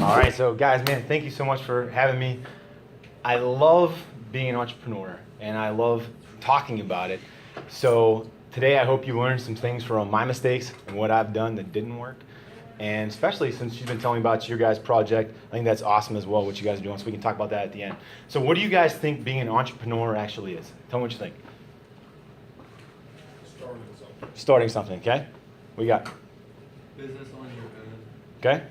All right, so guys, man, thank you so much for having me. I love being an entrepreneur, and I love talking about it. So today I hope you learned some things from my mistakes and what I've done that didn't work. And especially since you've been telling me about your guys' project, I think that's awesome as well, what you guys are doing, so we can talk about that at the end. So what do you guys think being an entrepreneur actually is? Tell me what you think. Starting something, okay? What you got? Business on your own. Okay?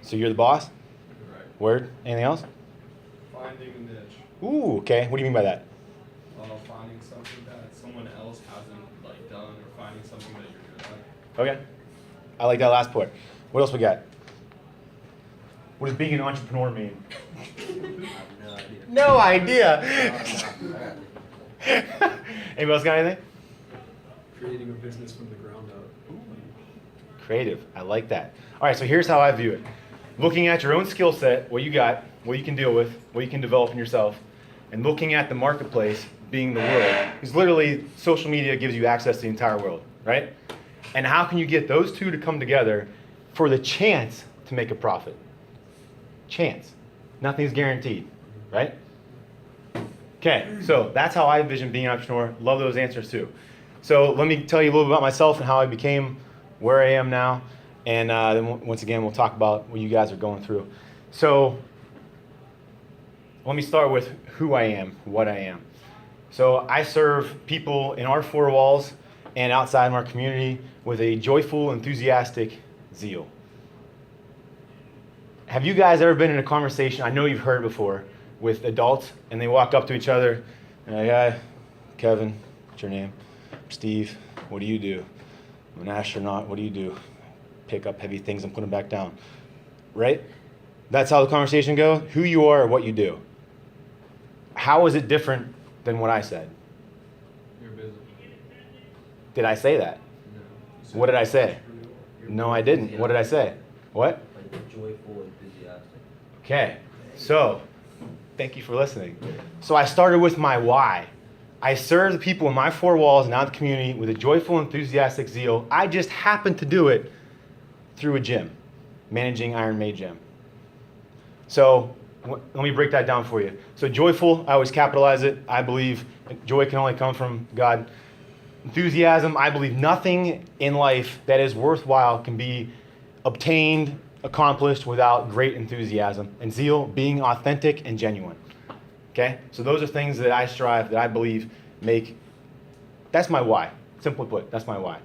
So you're the boss? Right. Word? Anything else? Finding a niche. Ooh, okay. What do you mean by that? Finding something that someone else hasn't done, or finding something that you're good at. Okay. I like that last part. What else we got? What does being an entrepreneur mean? No idea. Anybody else got anything? Creating a business from the ground up. Creative. I like that. All right, so here's how I view it. Looking at your own skill set, what you got, what you can deal with, what you can develop in yourself, and looking at the marketplace being the world. Because literally, social media gives you access to the entire world, right? And how can you get those two to come together for the chance to make a profit? Chance. Nothing's guaranteed, right? Okay, so that's how I envision being an entrepreneur. Love those answers too. So let me tell you a little bit about myself and how I became where I am now. And then once again, we'll talk about what you guys are going through. So let me start with who I am, what I am. So I serve people in our four walls and outside of our community with a joyful, enthusiastic zeal. Have you guys ever been in a conversation, I know you've heard before, with adults, and they walk up to each other, and they're like, "Hi, Kevin, what's your name? Steve, what do you do? I'm an astronaut, what do you do? Pick up heavy things and put them back down." Right? That's how the conversation goes. Who you are or what you do. How is it different than what I said? You're busy. Did I say that? No. What did I say? No, I didn't. What did I say? What? Like joyful, enthusiastic. Okay, so thank you for listening. So I started with my why. I serve the people in my four walls and out in the community with a joyful, enthusiastic zeal. I just happened to do it through a gym, managing Iron May Gym. So let me break that down for you. So joyful, I always capitalize it. I believe joy can only come from God. Enthusiasm, I believe nothing in life that is worthwhile can be obtained, accomplished without great enthusiasm. And zeal, being authentic and genuine. Okay? So those are things that I strive, that I believe make, that's my why. Simply put, that's my why.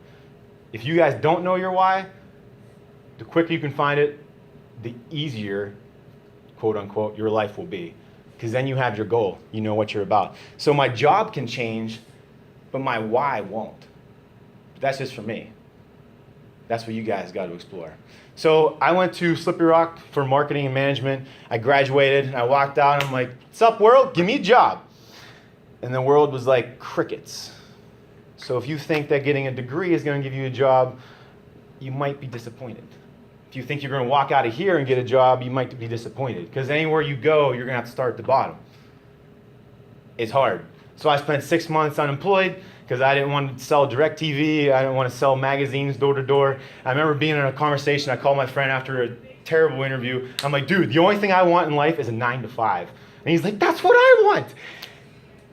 If you guys don't know your why, the quicker you can find it, the easier, quote unquote, your life will be. Because then you have your goal. You know what you're about. So my job can change, but my why won't. But that's just for me. That's what you guys got to explore. So I went to Slippery Rock for marketing and management. I graduated and I walked out and I'm like, "What's up, world? Give me a job." And the world was like crickets. So if you think that getting a degree is going to give you a job, you might be disappointed. If you think you're going to walk out of here and get a job, you might be disappointed. Because anywhere you go, you're going to have to start at the bottom. It's hard. So I spent 6 months unemployed because I didn't want to sell DirecTV. I didn't want to sell magazines door to door. I remember being in a conversation. I called my friend after a terrible interview. I'm like, "Dude, the only thing I want in life is a 9 to 5. And he's like, "That's what I want."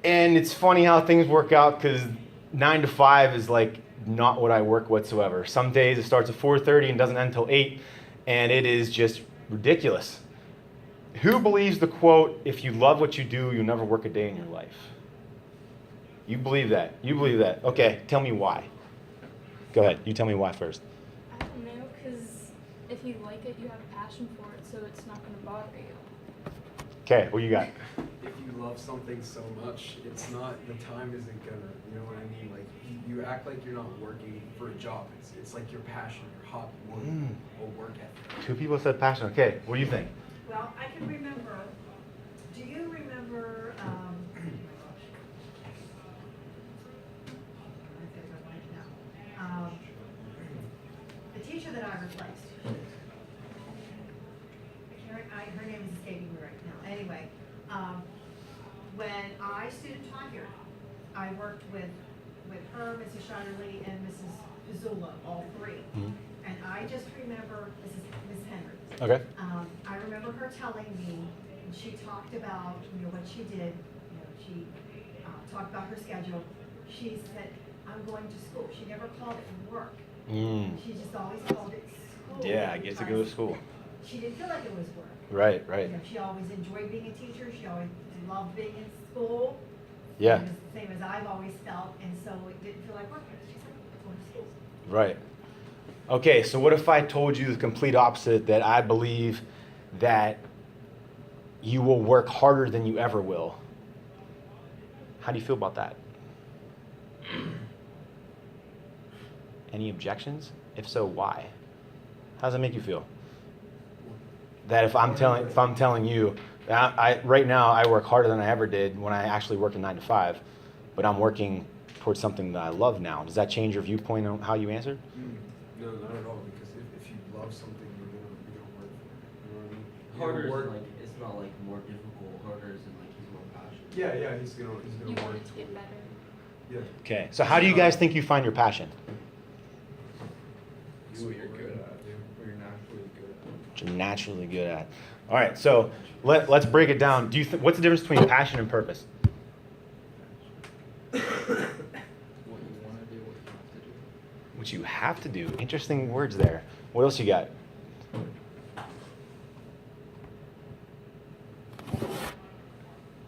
And it's funny how things work out because 9 to 5 is like not what I work whatsoever. Some days it starts at 4:30 and doesn't end until 8, and it is just ridiculous. Who believes the quote, "If you love what you do, you'll never work a day in your life"? You believe that? You believe that? Okay, tell me why. Go ahead, you tell me why first. I don't know, because if you like it, you have a passion for it, so it's not going to bother you. Okay, what you got? If you love something so much, it's not, the time isn't gonna, you know what I mean? Like, you act like you're not working for a job. It's like your passion, your hobby, or work ethic. Two people said passion. Okay, what do you think? Well, I can remember, do you remember, the teacher that I replaced? Her name is escaping me right now. Anyway, when I student taught here, I worked with her, Mrs. Shiner-Lee, and Mrs. Pizzula, all three. Mhm. And I just remember, Miss Henry, Okay. I remember her telling me, and she talked about, what she did, she talked about her schedule. She said, I'm going to school. She never called it work. She just always called it school. Yeah, I get to go to school. She didn't feel like it was work. Right, right. She always enjoyed being a teacher. She always loved being in school. Yeah. It was the same as I've always felt, and so it didn't feel like work. She said, I'm going to school. Right. Okay, so what if I told you the complete opposite, that I believe that you will work harder than you ever will? How do you feel about that? Any objections? If so, why? How does that make you feel? That if I'm telling you that I right now I work harder than I ever did when I actually worked a 9 to 5, but I'm working towards something that I love now. Does that change your viewpoint on how you answered? No, not at all. Because if you love something, you're gonna work for it. You know what I mean? Harder You're is gonna like, it's not like more difficult. Harder is in like he's more passionate. Yeah, he's You gonna want work it to get better. Yeah. Okay. So how do you guys think you find your passion? Do what you're good at, what you're naturally good at. Which you're naturally good at. All right. So let's break it down. What's the difference between passion and purpose? What you want to do, what you have to do. What you have to do. Interesting words there. What else you got?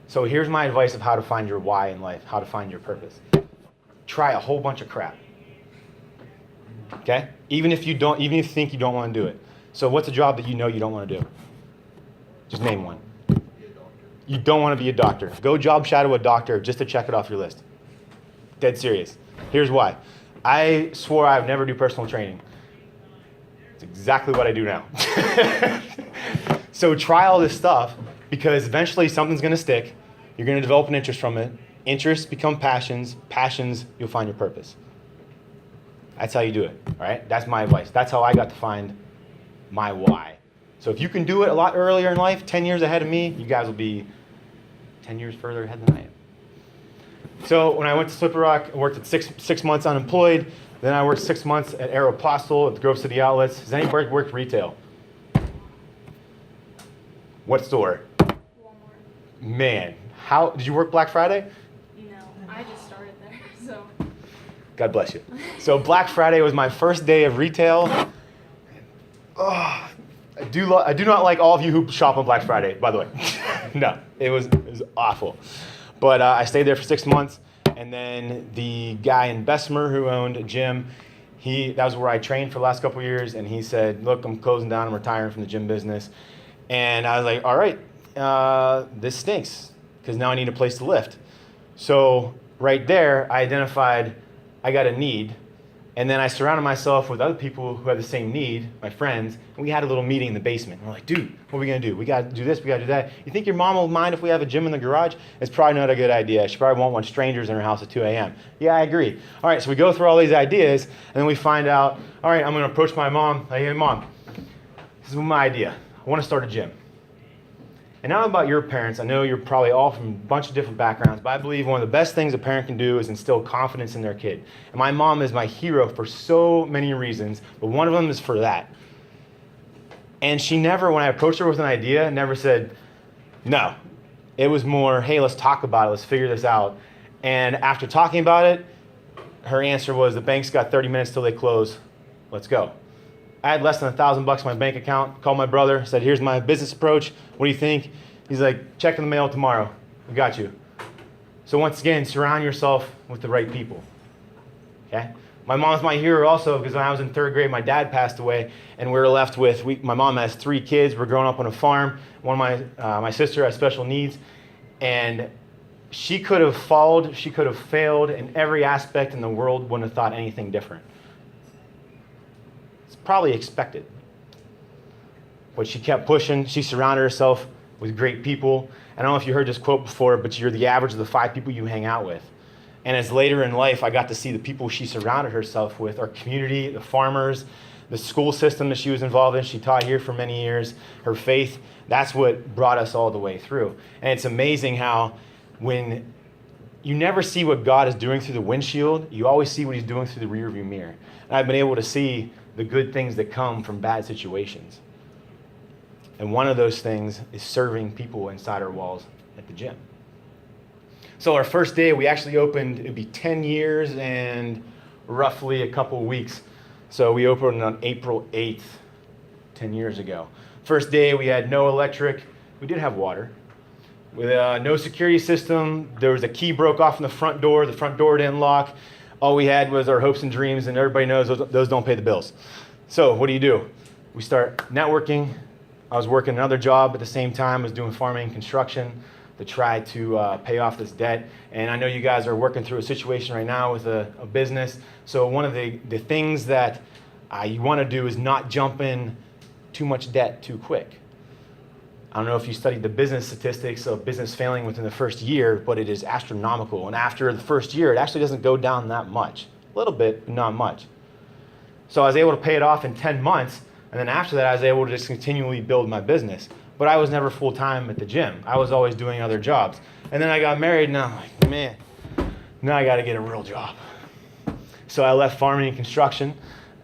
So here's my advice of how to find your why in life, how to find your purpose. Try a whole bunch of crap. Okay? Even if you think you don't want to do it. So what's a job that you know you don't want to do? Just name one. Be a doctor. You don't want to be a doctor. Go job shadow a doctor just to check it off your list. Dead serious. Here's why. I swore I would never do personal training. It's exactly what I do now. So try all this stuff because eventually something's going to stick. You're going to develop an interest from it. Interests become passions. Passions, you'll find your purpose. That's how you do it. All right? That's my advice. That's how I got to find my why. So if you can do it a lot earlier in life, 10 years ahead of me, you guys will be 10 years further ahead than I am. So when I went to Slippery Rock, I worked at six months unemployed. Then I worked 6 months at Aeropostale at the Grove City Outlets. Has anybody worked retail? What store? Walmart. Man, how did you work Black Friday? No, I just started there, so. God bless you. So Black Friday was my first day of retail. Oh, I do not like all of you who shop on Black Friday, by the way. No, it was awful. But I stayed there for 6 months, and then the guy in Bessemer who owned a gym, that was where I trained for the last couple of years, and he said, look, I'm closing down, I'm retiring from the gym business. And I was like, all right, this stinks, because now I need a place to lift. So right there, I identified I got a need, and then I surrounded myself with other people who had the same need, my friends, and we had a little meeting in the basement. We're like, dude, what are we going to do? We got to do this, we got to do that. You think your mom will mind if we have a gym in the garage? It's probably not a good idea. She probably won't want strangers in her house at 2 a.m. Yeah, I agree. All right, so we go through all these ideas, and then we find out, all right, I'm going to approach my mom. Like, hey, Mom, this is my idea. I want to start a gym. And now about your parents, I know you're probably all from a bunch of different backgrounds, but I believe one of the best things a parent can do is instill confidence in their kid. And my mom is my hero for so many reasons, but one of them is for that. And she never, when I approached her with an idea, never said, no. It was more, hey, let's talk about it, let's figure this out. And after talking about it, her answer was, the bank's got 30 minutes till they close, let's go. I had less than $1,000 in my bank account, called my brother, said, here's my business approach, what do you think? He's like, check in the mail tomorrow, we got you. So once again, surround yourself with the right people, okay? My mom's my hero also because when I was in 3rd grade, my dad passed away, and we were left with, my mom has 3 kids, we're growing up on a farm, one of my sister has special needs, and she could have followed, she could have failed in every aspect in the world, wouldn't have thought anything different. Probably expected. But she kept pushing. She surrounded herself with great people. I don't know if you heard this quote before, but you're the average of the 5 people you hang out with. And as later in life, I got to see the people she surrounded herself with, our community, the farmers, the school system that she was involved in. She taught here for many years. Her faith, that's what brought us all the way through. And it's amazing how when you never see what God is doing through the windshield, you always see what he's doing through the rearview mirror. And I've been able to see the good things that come from bad situations. And one of those things is serving people inside our walls at the gym. So our first day, we actually opened, it'd be 10 years and roughly a couple weeks. So we opened on April 8th, 10 years ago. First day, we had no electric. We did have water. With no security system, there was a key broke off in the front door. The front door didn't lock. All we had was our hopes and dreams, and everybody knows those don't pay the bills. So what do? We start networking. I was working another job at the same time. I was doing farming and construction to try to pay off this debt. And I know you guys are working through a situation right now with a business. So one of the things that you want to do is not jump in too much debt too quick. I don't know if you studied the business statistics of business failing within the first year, but it is astronomical. And after the first year, it actually doesn't go down that much. A little bit, but not much. So I was able to pay it off in 10 months. And then after that, I was able to just continually build my business. But I was never full-time at the gym. I was always doing other jobs. And then I got married, and I'm like, man, now I got to get a real job. So I left farming and construction,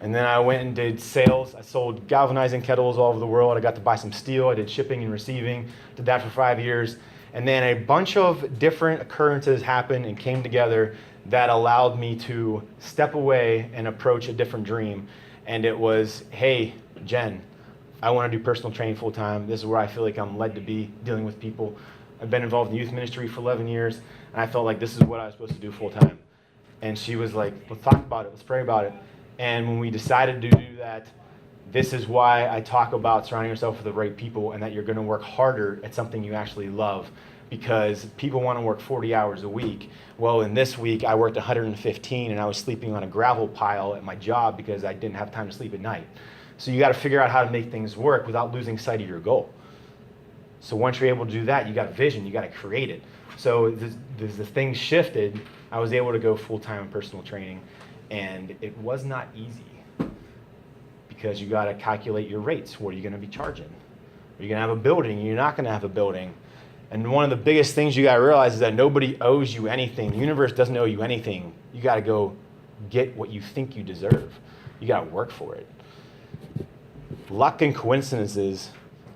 and then I went and did sales. I sold galvanizing kettles all over the world. I got to buy some steel. I did shipping and receiving. Did that for 5 years. And then a bunch of different occurrences happened and came together that allowed me to step away and approach a different dream. And it was, hey, Jen, I want to do personal training full time. This is where I feel like I'm led to be, dealing with people. I've been involved in youth ministry for 11 years, and I felt like this is what I was supposed to do full time. And she was like, let's talk about it, let's pray about it. And when we decided to do that, this is why I talk about surrounding yourself with the right people and that you're going to work harder at something you actually love, because people want to work 40 hours a week. Well, in this week, I worked 115, and I was sleeping on a gravel pile at my job because I didn't have time to sleep at night. So you got to figure out how to make things work without losing sight of your goal. So once you're able to do that, you got vision, you got to create it. So as the things shifted, I was able to go full-time in personal training, and it was not easy because you got to calculate your rates. What are you going to be charging? Are you going to have a building? You're not going to have a building. And one of the biggest things you got to realize is that nobody owes you anything. The universe doesn't owe you anything. You got to go get what you think you deserve. You got to work for it. Luck and coincidences,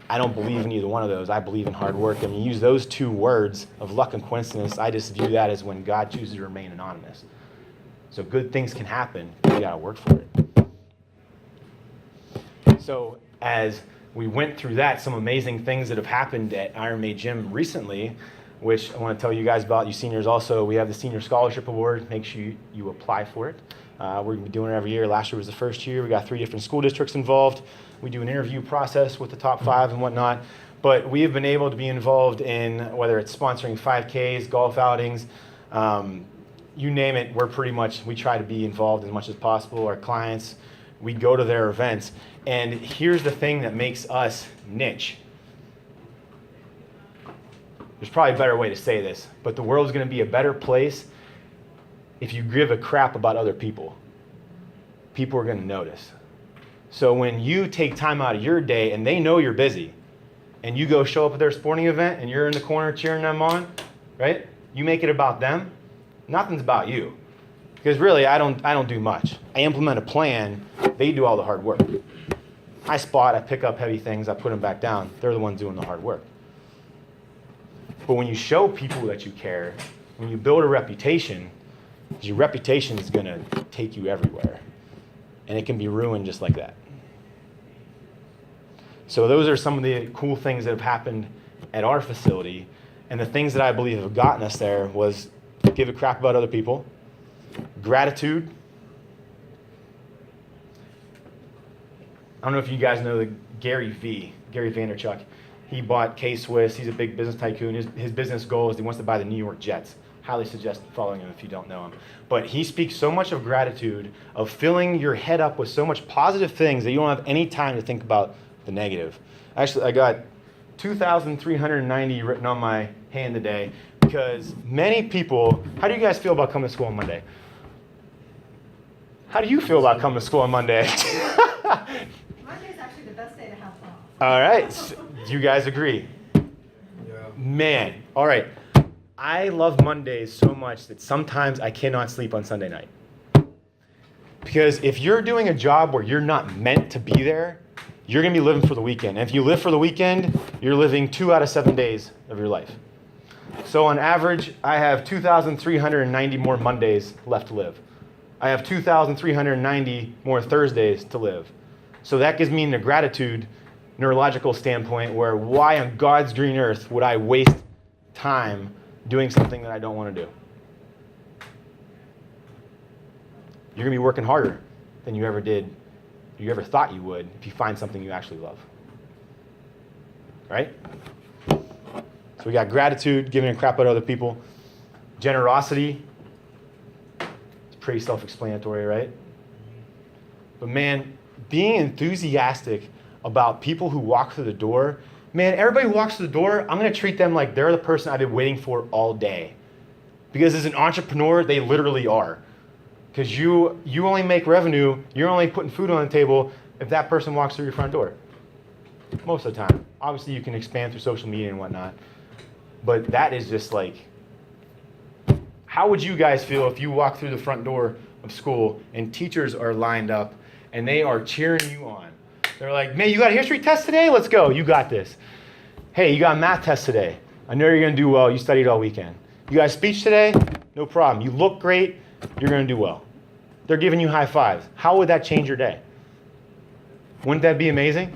I don't believe in either one of those. I believe in hard work. And you use those two words of luck and coincidence, I just view that as when God chooses to remain anonymous. So good things can happen, but you got to work for it. So as we went through that, some amazing things that have happened at Iron May Gym recently, which I want to tell you guys about, you seniors also. We have the Senior Scholarship Award. Make sure you apply for it. We're going to be doing it every year. Last year was the first year. We got 3 different school districts involved. We do an interview process with the top 5 and whatnot. But we have been able to be involved in whether it's sponsoring 5Ks, golf outings, you name it. We try to be involved as much as possible. Our clients, we go to their events. And here's the thing that makes us niche. There's probably a better way to say this, but the world's going to be a better place if you give a crap about other people. People are going to notice. So when you take time out of your day and they know you're busy and you go show up at their sporting event and you're in the corner cheering them on, right? You make it about them. Nothing's about you. Because really, I don't do much. I implement a plan. They do all the hard work. I spot, I pick up heavy things, I put them back down. They're the ones doing the hard work. But when you show people that you care, when you build a reputation, your reputation is going to take you everywhere. And it can be ruined just like that. So those are some of the cool things that have happened at our facility. And the things that I believe have gotten us there was give a crap about other people, gratitude. I don't know if you guys know Gary Vaynerchuk. He bought K-Swiss. He's a big business tycoon. His business goal is he wants to buy the New York Jets. Highly suggest following him if you don't know him. But he speaks so much of gratitude, of filling your head up with so much positive things that you don't have any time to think about the negative. Actually, I got 2,390 written on my hand today because many people, how do you guys feel about coming to school on Monday? How do you feel about coming to school on Monday? Monday's actually the best day to have off. All right. So, do you guys agree? Yeah. Man. All right. I love Mondays so much that sometimes I cannot sleep on Sunday night. Because if you're doing a job where you're not meant to be there, you're going to be living for the weekend. And if you live for the weekend, you're living 2 out of 7 days of your life. So on average, I have 2,390 more Mondays left to live. I have 2,390 more Thursdays to live. So that gives me a gratitude, neurological standpoint, where why on God's green earth would I waste time doing something that I don't want to do? You're going to be working harder than you ever thought you would if you find something you actually love. Right? So we got gratitude, giving a crap about other people. Generosity. It's pretty self-explanatory, right? But man, being enthusiastic about people who walk through the door, man, everybody who walks through the door, I'm going to treat them like they're the person I've been waiting for all day. Because as an entrepreneur, they literally are. Because you only make revenue, you're only putting food on the table if that person walks through your front door. Most of the time. Obviously, you can expand through social media and whatnot. But that is just like, how would you guys feel if you walk through the front door of school and teachers are lined up and they are cheering you on? They're like, man, you got a history test today? Let's go. You got this. Hey, you got a math test today. I know you're going to do well. You studied all weekend. You got a speech today? No problem. You look great. You're going to do well. They're giving you high fives. How would that change your day? Wouldn't that be amazing?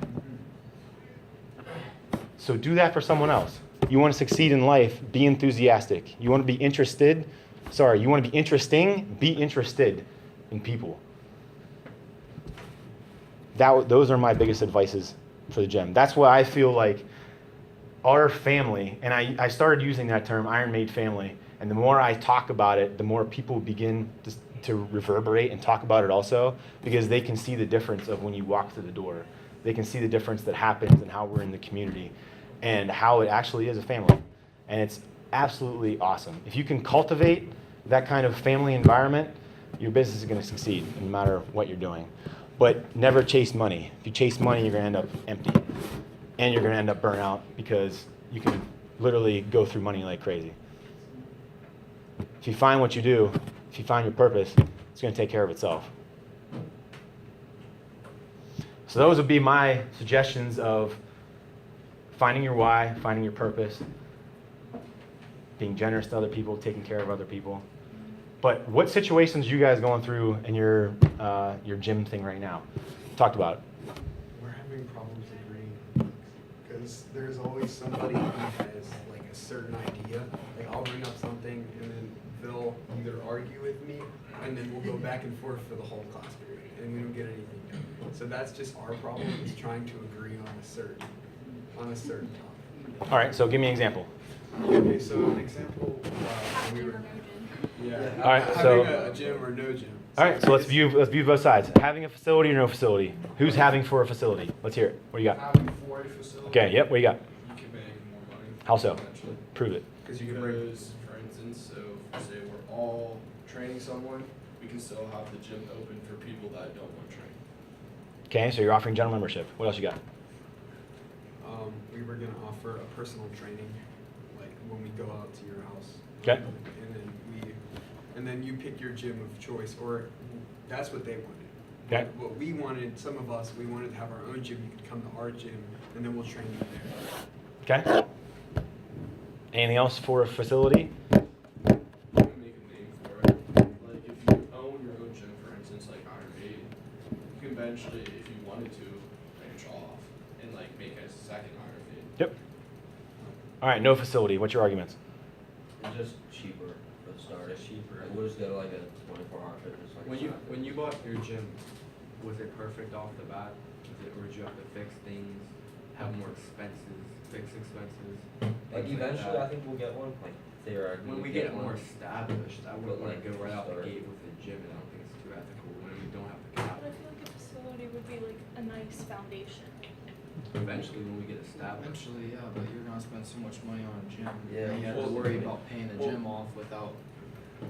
So do that for someone else. You want to succeed in life, be enthusiastic. You want to be interested, you want to be interesting, be interested in people. Those are my biggest advices for the gym. That's why I feel like our family, and I started using that term, Iron Maid family, and the more I talk about it, the more people begin to reverberate and talk about it also, because they can see the difference of when you walk through the door. They can see the difference that happens and how we're in the community and how it actually is a family. And it's absolutely awesome. If you can cultivate that kind of family environment, your business is going to succeed no matter what you're doing. But never chase money. If you chase money, you're going to end up empty. And you're going to end up burnt out because you can literally go through money like crazy. If you find what you do, if you find your purpose, it's going to take care of itself. So those would be my suggestions of finding your why, finding your purpose, being generous to other people, taking care of other people. But what situations are you guys going through in your gym thing right now? Talked about it. We're having problems agreeing because there's always somebody who has like a certain idea. Like I'll bring up something and then they'll either argue with me and then we'll go back and forth for the whole class period and we don't get anything done. So that's just our problem, is trying to agree on a certain topic. All right, so give me an example. Okay, so an example, we were All right, having so a gym or no gym. all right, so let's view both sides. Having a facility or no facility? Who's having for a facility? Let's hear it. What do you got? Having for a facility. Okay, yep. What do you got? You can make more money. How so? Eventually. Prove it. Because you can bring. Because, for instance, so say we're all training someone, we can still have the gym open for people that don't want to train. Okay, so you're offering general membership. What else you got? We were gonna offer a personal training, like when we go out to your house. Okay. And then you pick your gym of choice, or that's what they wanted. Okay. What we wanted, some of us, we wanted to have our own gym. You could come to our gym, and then we'll train you there. Okay. Anything else for a facility? You can make a name for it. Like if you own your own gym, for instance, like Iron Maid, you can eventually, if you wanted to, branch off and like make a second Iron Maid. Yep. All right, no facility. What's your arguments? It's just cheaper for the start. It's cheaper. Like, we'll just go to like a 24-hour fitness. Like When you bought your gym, was it perfect off the bat? Or did you have to fix things, have more expenses, fix expenses? Like things eventually, that? I think we'll get one. Like theoretically, When we we'll get more one. established, I But, wouldn't want like, to go right out the start. gate with the gym, and I don't think it's too ethical when we don't have the But I capital. feel like a facility would be like a nice foundation. Eventually, when we get established. Eventually, yeah, but you're gonna spend so much money on a gym. Yeah. And you have to worry about paying the gym off without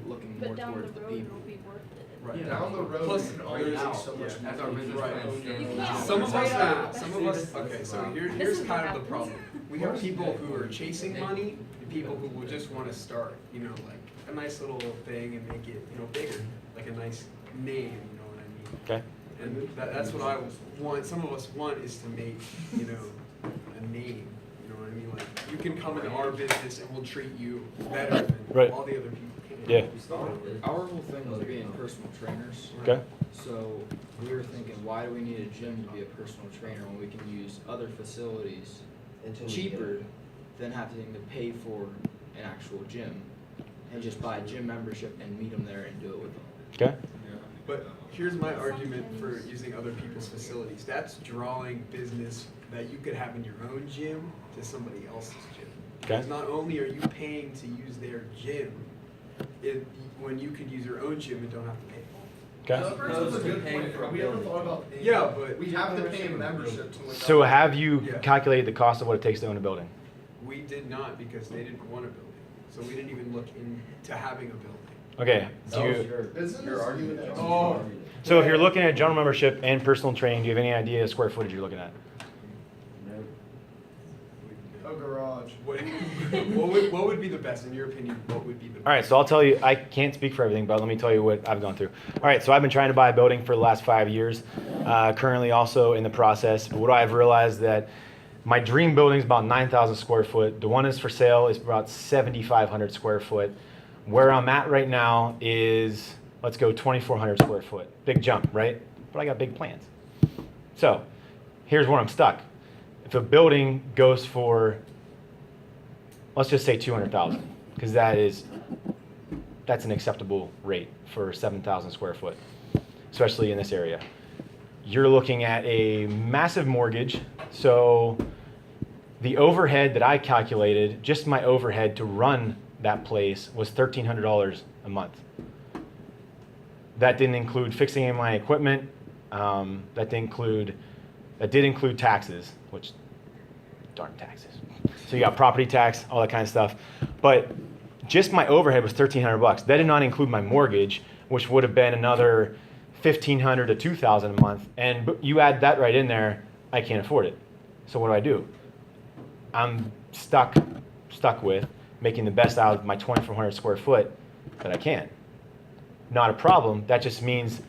looking more But down the towards the road, people. it'll be worth it. Right. Yeah. Down the road, Plus, you can right always now, make so much yeah, more that's our money business by plan. owning your You own can't. gym. Some of us Yeah. have, some of us, This okay, is so wrong. here's This is kind what of the happens. problem. We have people who are chasing money, and people who will just want to start, like a nice little thing and make it, bigger, like a nice name, you know what I mean? Okay. And that's what I want, some of us want, is to make, you know, a name. You know what I mean? Like, you can come into our business and we'll treat you better than Right. all the other people can. Yeah. Our whole thing was being personal trainers. Okay. So we were thinking, why do we need a gym to be a personal trainer when we can use other facilities cheaper than having to pay for an actual gym and just buy a gym membership and meet them there and do it with them. Okay. But here's my argument for using other people's facilities. That's drawing business that you could have in your own gym to somebody else's gym. Okay. Because not only are you paying to use their gym, when you could use your own gym and don't have to pay. Okay. That's a good point. Have we ever thought about paying? Yeah, but We have to pay a membership to like. So have you Yeah. calculated the cost of what it takes to own a building? we did not, because they didn't want a building. So we didn't even look into having a building. Okay. Do you, Isn't this argument? Oh. so if you're looking at general membership and personal training, do you have any idea of square footage you're looking at? A garage. What would be the best, in your opinion, what would be the best? All right, so I'll tell you, I can't speak for everything, but let me tell you what I've gone through. All right, so I've been trying to buy a building for the last 5 years, currently also in the process. But what I've realized that my dream building is about 9,000 square foot. The one that's for sale is about 7,500 square foot. Where I'm at right now is, let's go 2,400 square foot. Big jump, right? But I got big plans. So here's where I'm stuck. If a building goes for, let's just say 200,000, because that's an acceptable rate for 7,000 square foot, especially in this area. You're looking at a massive mortgage. So the overhead that I calculated, just my overhead to run that place, was $1,300 a month. That didn't include fixing in my equipment. That did include taxes, which, darn taxes. So you got property tax, all that kind of stuff. But just my overhead was $1,300. That did not include my mortgage, which would have been another $1,500 to $2,000 a month. And you add that right in there, I can't afford it. So what do? I'm stuck with making the best out of my 2,400 square foot that I can. Not a problem. That just means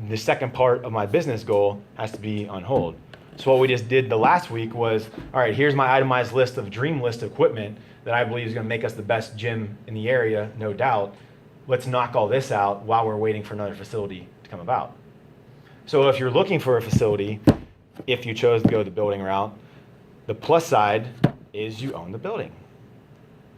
the second part of my business goal has to be on hold. So what we just did the last week was, all right, here's my itemized list of dream list of equipment that I believe is going to make us the best gym in the area, no doubt. Let's knock all this out while we're waiting for another facility to come about. So if you're looking for a facility, if you chose to go the building route, the plus side is you own the building.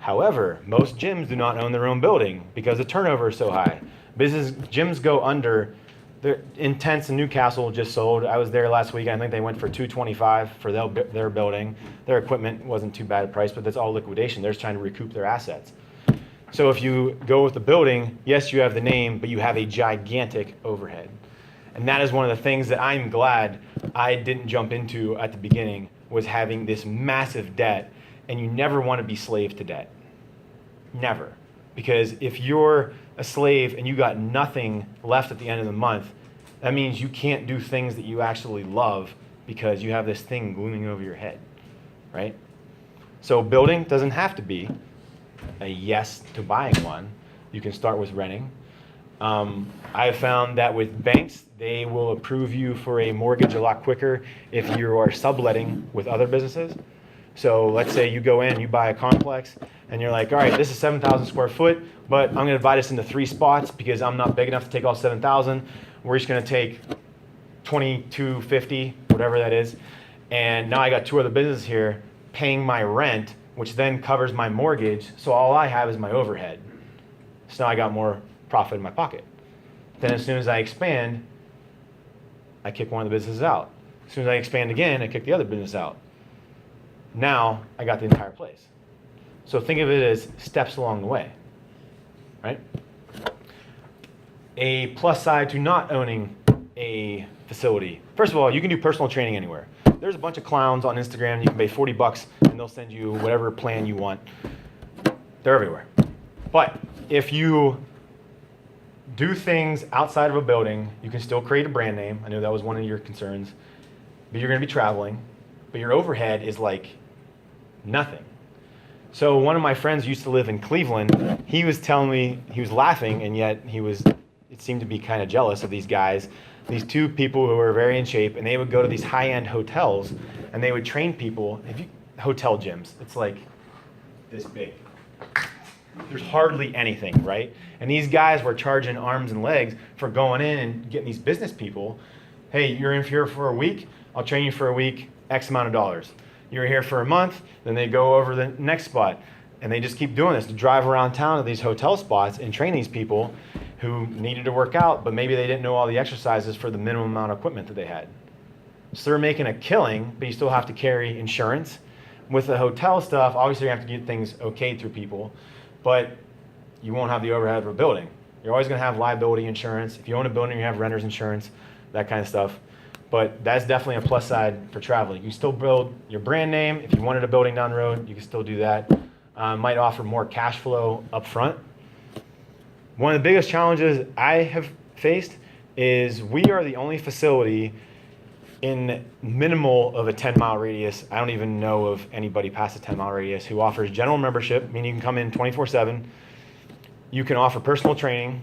However, most gyms do not own their own building because the turnover is so high. Gyms go under. The Intense in Newcastle just sold. I was there last week. I think they went for $225 for their building. Their equipment wasn't too bad a price, but that's all liquidation. They're just trying to recoup their assets. So if you go with the building, yes, you have the name, but you have a gigantic overhead. And that is one of the things that I'm glad I didn't jump into at the beginning, was having this massive debt. And you never want to be slave to debt. Never. Because if you're a slave and you got nothing left at the end of the month, that means you can't do things that you actually love because you have this thing looming over your head, right? So building doesn't have to be a yes to buying one. You can start with renting. I found that with banks, they will approve you for a mortgage a lot quicker if you are subletting with other businesses. So let's say you go in, you buy a complex, and you're like, all right, this is 7,000 square foot, but I'm going to divide this into 3 spots because I'm not big enough to take all 7,000. We're just going to take 2,250, whatever that is. And now I got 2 other businesses here paying my rent, which then covers my mortgage. So all I have is my overhead. So now I got more profit in my pocket. Then as soon as I expand, I kick one of the businesses out. As soon as I expand again, I kick the other business out. Now I got the entire place. So think of it as steps along the way, right? A plus side to not owning a facility. First of all, you can do personal training anywhere. There's a bunch of clowns on Instagram. You can pay $40 and they'll send you whatever plan you want. They're everywhere. But if you do things outside of a building, you can still create a brand name. I know that was one of your concerns. But you're going to be traveling. But your overhead is like nothing. So one of my friends used to live in Cleveland. He was telling me, he was laughing, and yet it seemed to be kind of jealous of these guys these two people who were very in shape, and they would go to these high-end hotels, and they would train people. Hotel gyms, it's like this big. There's hardly anything, right? And these guys were charging arms and legs for going in and getting these business people. Hey, you're in here for a week. I'll train you for a week, X amount of dollars. You're here for a month, then they go over the next spot. And they just keep doing this to drive around town to these hotel spots and train these people who needed to work out, but maybe they didn't know all the exercises for the minimum amount of equipment that they had. So they're making a killing, but you still have to carry insurance. With the hotel stuff, obviously you have to get things okayed through people, but you won't have the overhead of a building. You're always going to have liability insurance. If you own a building, you have renter's insurance, that kind of stuff. But that's definitely a plus side for traveling. You can still build your brand name. If you wanted a building down the road, you can still do that. Might offer more cash flow up front. One of the biggest challenges I have faced is we are the only facility in minimal of a 10-mile radius. I don't even know of anybody past a 10-mile radius who offers general membership, meaning you can come in 24/7. You can offer personal training.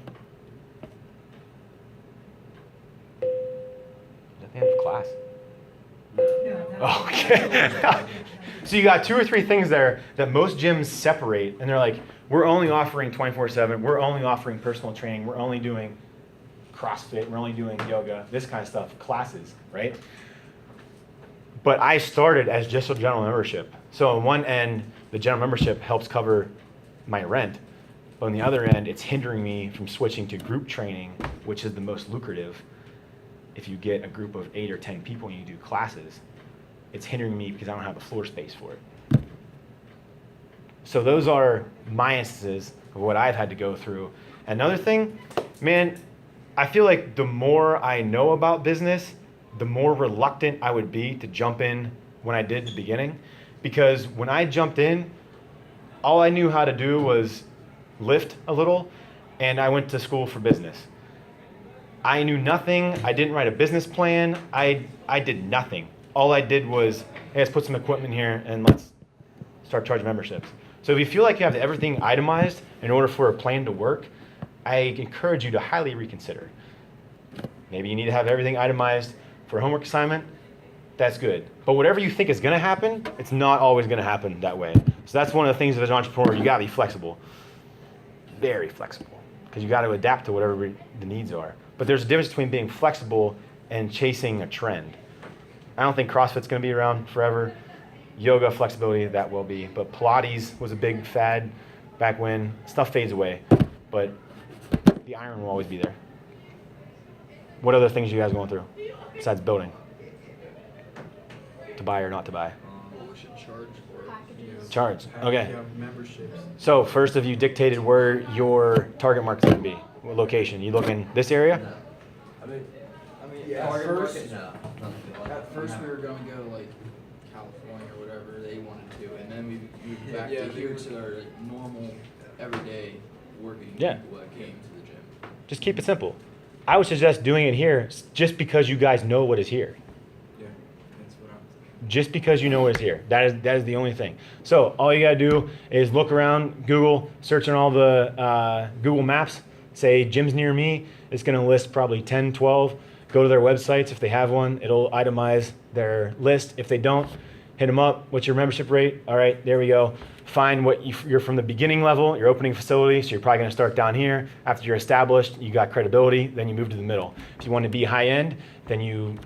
Is that the end of class? Okay. So you got 2 or 3 things there that most gyms separate, and they're like, we're only offering 24/7, we're only offering personal training, we're only doing CrossFit, we're only doing yoga, this kind of stuff, classes, right? But I started as just a general membership. So on one end, the general membership helps cover my rent, but on the other end, it's hindering me from switching to group training, which is the most lucrative. If you get a group of 8 or 10 people and you do classes, it's hindering me because I don't have the floor space for it. So those are my instances of what I've had to go through. Another thing, man, I feel like the more I know about business, the more reluctant I would be to jump in when I did at the beginning. Because when I jumped in, all I knew how to do was lift a little, and I went to school for business. I knew nothing. I didn't write a business plan. I did nothing. All I did was, hey, let's put some equipment here and let's start charging memberships. So if you feel like you have everything itemized in order for a plan to work, I encourage you to highly reconsider. Maybe you need to have everything itemized for a homework assignment. That's good. But whatever you think is going to happen, it's not always going to happen that way. So that's one of the things as an entrepreneur, you got to be flexible. Very flexible. Because you got to adapt to whatever the needs are. But there's a difference between being flexible and chasing a trend. I don't think CrossFit's going to be around forever. Yoga, flexibility, that will be. But Pilates was a big fad back when. Stuff fades away. But the iron will always be there. What other things are you guys going through besides building? To buy or not to buy? We should charge for it. Packages. Charge. Okay. Yeah, memberships. So first, have you dictated where your target market's going to be? What location? You looking this area? I mean, Yeah, target first- market, no. Nothing. At first, we were going to go like California or whatever they wanted to, and then we moved back Yeah, to they here were- to our like, normal, everyday working Yeah. people that came to the gym. Just keep it simple. I would suggest doing it here just because you guys know what is here. Yeah, that's what I'm Just because you know what is here. That is the only thing. So all you gotta do is look around Google, search on all the Google Maps, say gyms near me. It's gonna list probably 10, 12. Go to their websites if they have one. It'll itemize their list. If they don't, hit them up. What's your membership rate? All right, there we go. Find what you're from the beginning level, your opening facility, so you're probably gonna start down here. After you're established, you got credibility, then you move to the middle. If you wanna be high end, then you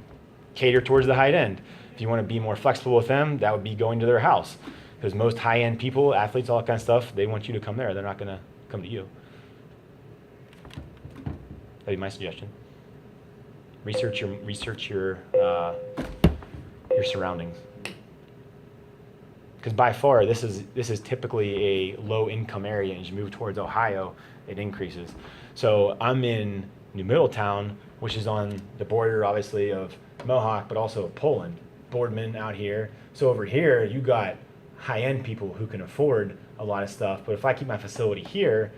cater towards the high end. If you wanna be more flexible with them, that would be going to their house. Because most high end people, athletes, all that kind of stuff, they want you to come there. They're not gonna come to you. That'd be my suggestion. Research your surroundings. Because by far, this is typically a low-income area. As you move towards Ohio, it increases. So I'm in New Middletown, which is on the border, obviously, of Mohawk, but also of Poland. Boardman out here. So over here, you got high-end people who can afford a lot of stuff. But if I keep my facility here,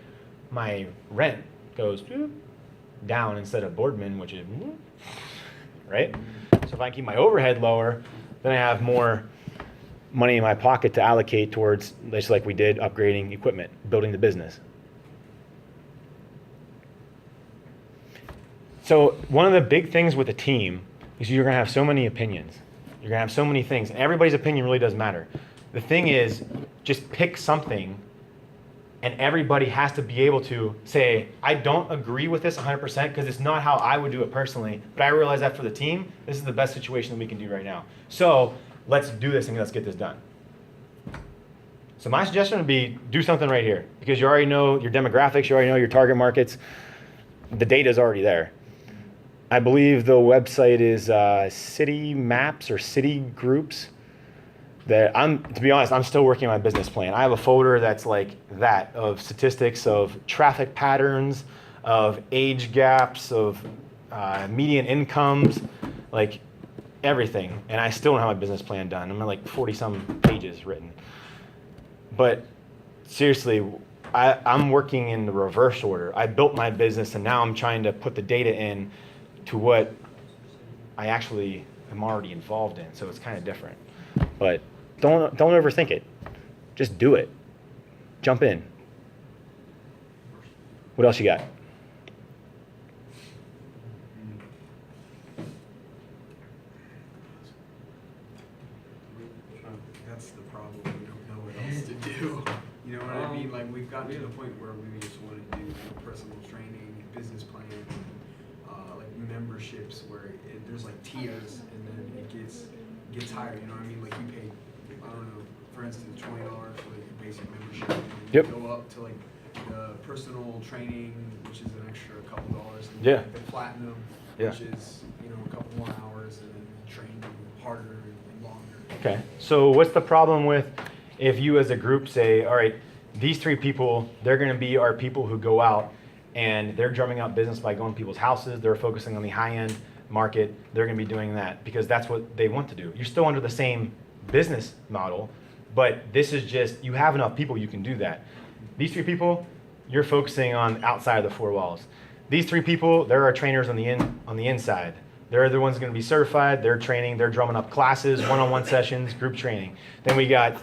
my rent goes down instead of Boardman, which is right. So if I keep my overhead lower, then I have more money in my pocket to allocate towards, just like we did, upgrading equipment, building the business. So one of the big things with a team is you're going to have so many opinions. You're going to have so many things. And everybody's opinion really does matter. The thing is, just pick something, and everybody has to be able to say, I don't agree with this 100% because it's not how I would do it personally, but I realize that for the team, this is the best situation that we can do right now. So let's do this and let's get this done. So my suggestion would be do something right here, because you already know your demographics, you already know your target markets. The data is already there. I believe the website is City Maps or City Groups. To be honest, I'm still working on my business plan. I have a folder that's like that of statistics of traffic patterns, of age gaps, of median incomes, like everything. And I still don't have my business plan done. I'm at like 40 some pages written. But seriously, I'm working in the reverse order. I built my business and now I'm trying to put the data in to what I actually am already involved in. So it's kind of different. But don't overthink it. Just do it. Jump in. What else you got? That's the problem. We don't know what else to do. You know what I mean? Like we've gotten to the point where we just want to do personal training, business plans, like memberships where there's like tiers, and then it gets higher. You know what I mean? Like you pay, I don't know, for instance, $20 for like your basic membership, and then Yep. you go up to like the personal training, which is an extra couple dollars, and Yeah. the platinum, Yeah. which is a couple more hours, and then you train harder and longer. Okay, so what's the problem with if you as a group say, all right, these 3 people, they're going to be our people who go out and they're drumming up business by going to people's houses, they're focusing on the high-end market, they're going to be doing that because that's what they want to do. You're still under the same business model, but this is just, you have enough people you can do that. These 3 people, you're focusing on outside of the 4 walls. These 3 people, they're our trainers on the inside. They're the ones going to be certified, they're training, they're drumming up classes, one-on-one sessions, group training. Then we got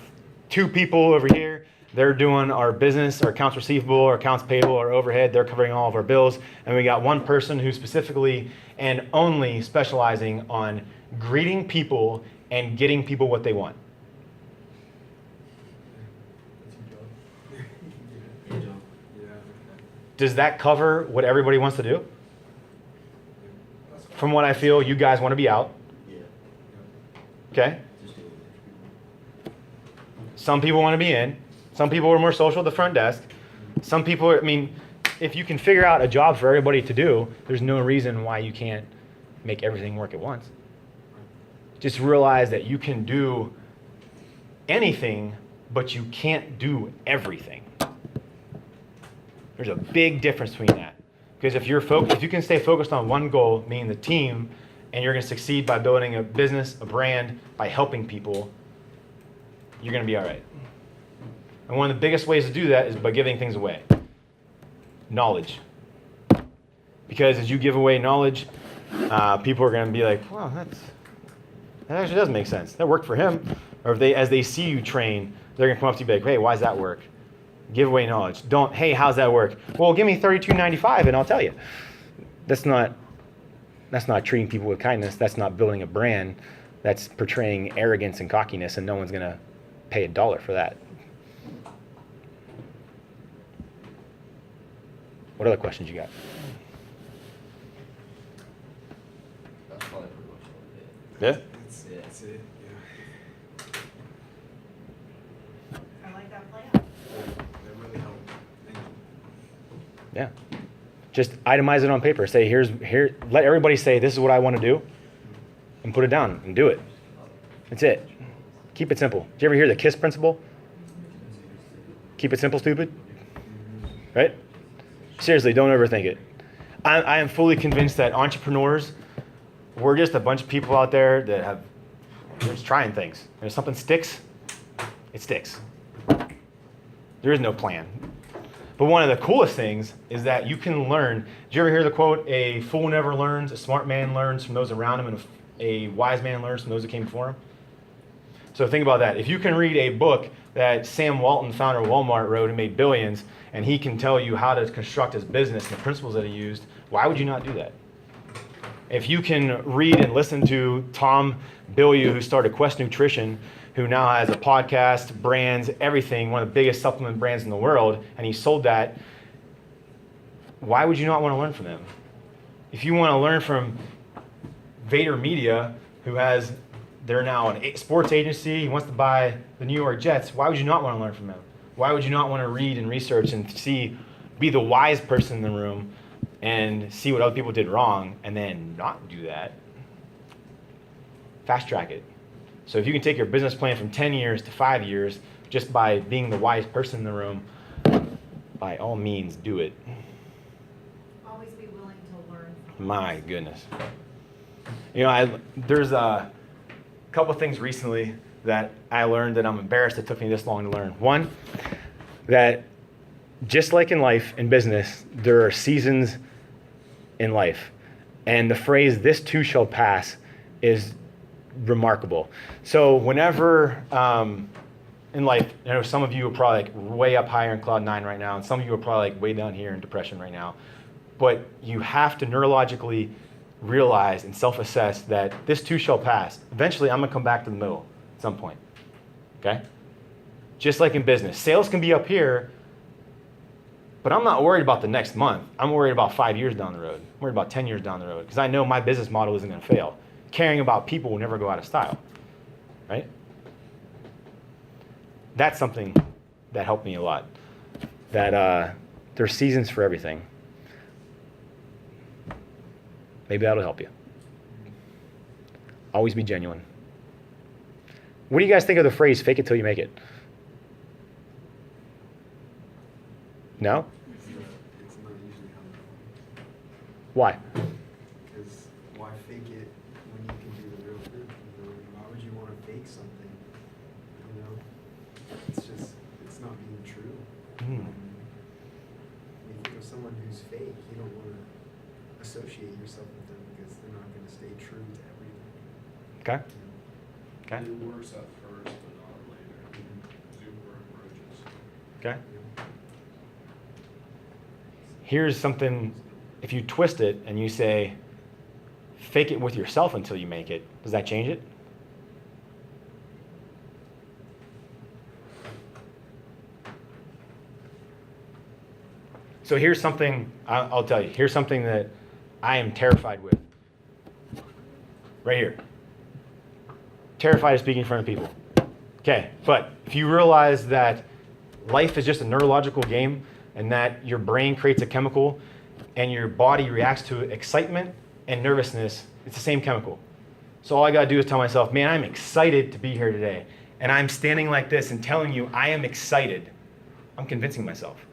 2 people over here, they're doing our business, our accounts receivable, our accounts payable, our overhead, they're covering all of our bills. And we got 1 person who's specifically and only specializing on greeting people and getting people what they want. Good job. Yeah. Does that cover what everybody wants to do? From what I feel, you guys want to be out. Yeah. Okay? Just do it with people. Some people want to be in. Some people are more social at the front desk. Some people are, I mean, if you can figure out a job for everybody to do, there's no reason why you can't make everything work at once. Just realize that you can do anything, but you can't do everything. There's a big difference between that. Because if you can stay focused on one goal, meaning the team, and you're going to succeed by building a business, a brand, by helping people, you're going to be all right. And one of the biggest ways to do that is by giving things away. Knowledge. Because as you give away knowledge, people are going to be like, wow, that actually does make sense. That worked for him. Or if as they see you train, they're going to come up to you and be like, hey, why does that work? Give away knowledge. Don't, hey, how's that work? Well, give me $32.95 and I'll tell you. That's not treating people with kindness. That's not building a brand. That's portraying arrogance and cockiness, and no one's going to pay $1 for that. What other questions you got? That's probably pretty much all it is. Yeah? That's it. Yeah. I like that plan. That really helped. Thank you. Yeah. Just itemize it on paper. Say, here. Let everybody say, this is what I want to do, and put it down and do it. That's it. Keep it simple. Did you ever hear the KISS principle? Keep it simple, stupid. Right? Seriously, don't overthink it. I am fully convinced that entrepreneurs, we're just a bunch of people out there that we're just trying things. And if something sticks, it sticks. There is no plan. But one of the coolest things is that you can learn. Did you ever hear the quote, a fool never learns, a smart man learns from those around him, and a wise man learns from those that came before him? So think about that. If you can read a book that Sam Walton, founder of Walmart, wrote and made billions, and he can tell you how to construct his business and the principles that he used, why would you not do that? If you can read and listen to Tom Bilyeu, who started Quest Nutrition, who now has a podcast, brands, everything, one of the biggest supplement brands in the world, and he sold that, why would you not want to learn from them? If you want to learn from Vader Media, who has, they're now an sports agency, he wants to buy the New York Jets, why would you not want to learn from him? Why would you not want to read and research and be the wise person in the room and see what other people did wrong and then not do that? Fast track it. So if you can take your business plan from 10 years to 5 years just by being the wise person in the room, by all means do it. Always be willing to learn from My goodness. You know, there's a couple things recently that I learned that I'm embarrassed it took me this long to learn. One, that just like in life, in business, there are seasons in life. And the phrase, "this too shall pass," is remarkable. So whenever in life, I know some of you are probably like way up higher in cloud 9 right now, and some of you are probably like way down here in depression right now. But you have to neurologically realize and self-assess that this too shall pass. Eventually, I'm going to come back to the middle at some point. Okay? Just like in business. Sales can be up here, but I'm not worried about the next month. I'm worried about 5 years down the road. I'm worried about 10 years down the road because I know my business model isn't going to fail. Caring about people will never go out of style. Right? That's something that helped me a lot. That there's seasons for everything. Maybe that'll help you. Always be genuine. What do you guys think of the phrase, "fake it till you make it"? No? It's not usually how it Why? Because why fake it when you can do the real thing? You know, why would you want to fake something? You know, it's not being true. When you think of someone who's fake, you don't want to associate yourself with them because they're not going to stay true to everything. Okay. You know? Okay. It works at first, but not later. Super approaches. Okay. You know? Here's something, if you twist it and you say, "fake it with yourself until you make it," does that change it? So here's something, I'll tell you, here's something that I am terrified with. Right here. Terrified of speaking in front of people. Okay, but if you realize that life is just a neurological game and that your brain creates a chemical and your body reacts to excitement and nervousness, it's the same chemical. So all I gotta do is tell myself, man, I'm excited to be here today. And I'm standing like this and telling you I am excited. I'm convincing myself.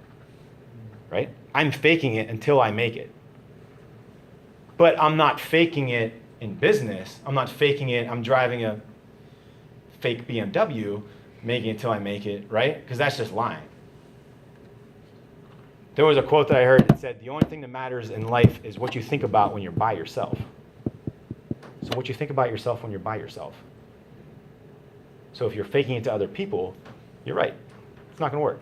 Right? I'm faking it until I make it. But I'm not faking it in business. I'm not faking it, I'm driving a fake BMW, making it till I make it, right? Because that's just lying. There was a quote that I heard that said, the only thing that matters in life is what you think about when you're by yourself. So what you think about yourself when you're by yourself. So if you're faking it to other people, you're right. It's not going to work.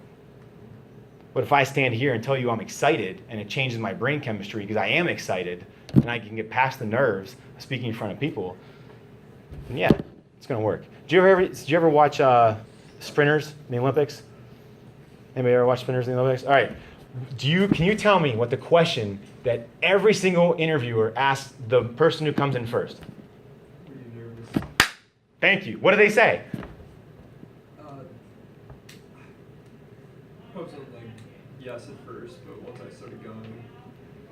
But if I stand here and tell you I'm excited and it changes my brain chemistry because I am excited and I can get past the nerves of speaking in front of people, then yeah, it's going to work. Did you ever watch sprinters in the Olympics? Anybody ever watch sprinters in the Olympics? All right. Can you tell me what the question that every single interviewer asks the person who comes in first? Were you nervous? Thank you. What do they say? I was like yes at first, but once I started going,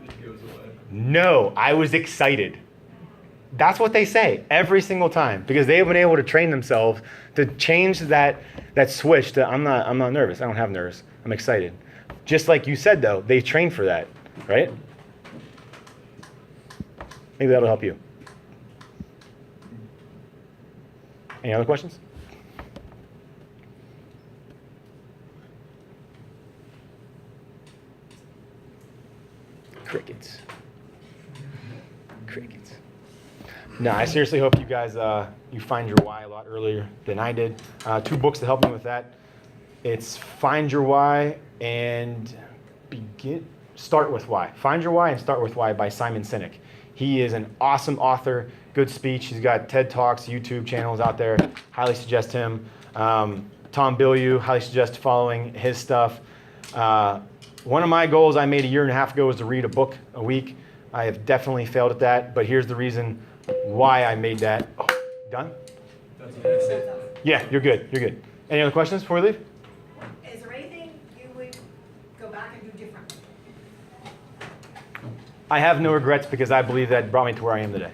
it goes away. No, I was excited. That's what they say every single time because they've been able to train themselves to change that switch to I'm not nervous. I don't have nerves. I'm excited. Just like you said though, they trained for that, right? Maybe that'll help you. Any other questions? Crickets. Crickets. No, I seriously hope you guys you find your why a lot earlier than I did. 2 books to help me with that. It's Find Your Why and Start With Why. Find Your Why and Start With Why by Simon Sinek. He is an awesome author, good speech. He's got TED Talks, YouTube channels out there. Highly suggest him. Tom Bilyeu, highly suggest following his stuff. One of my goals I made a year and a half ago was to read a book a week. I have definitely failed at that, but here's the reason why I made that. Oh, done? That's Yeah, you're good. You're good. Any other questions before we leave? Is there anything you would go back and do differently? I have no regrets because I believe that brought me to where I am today.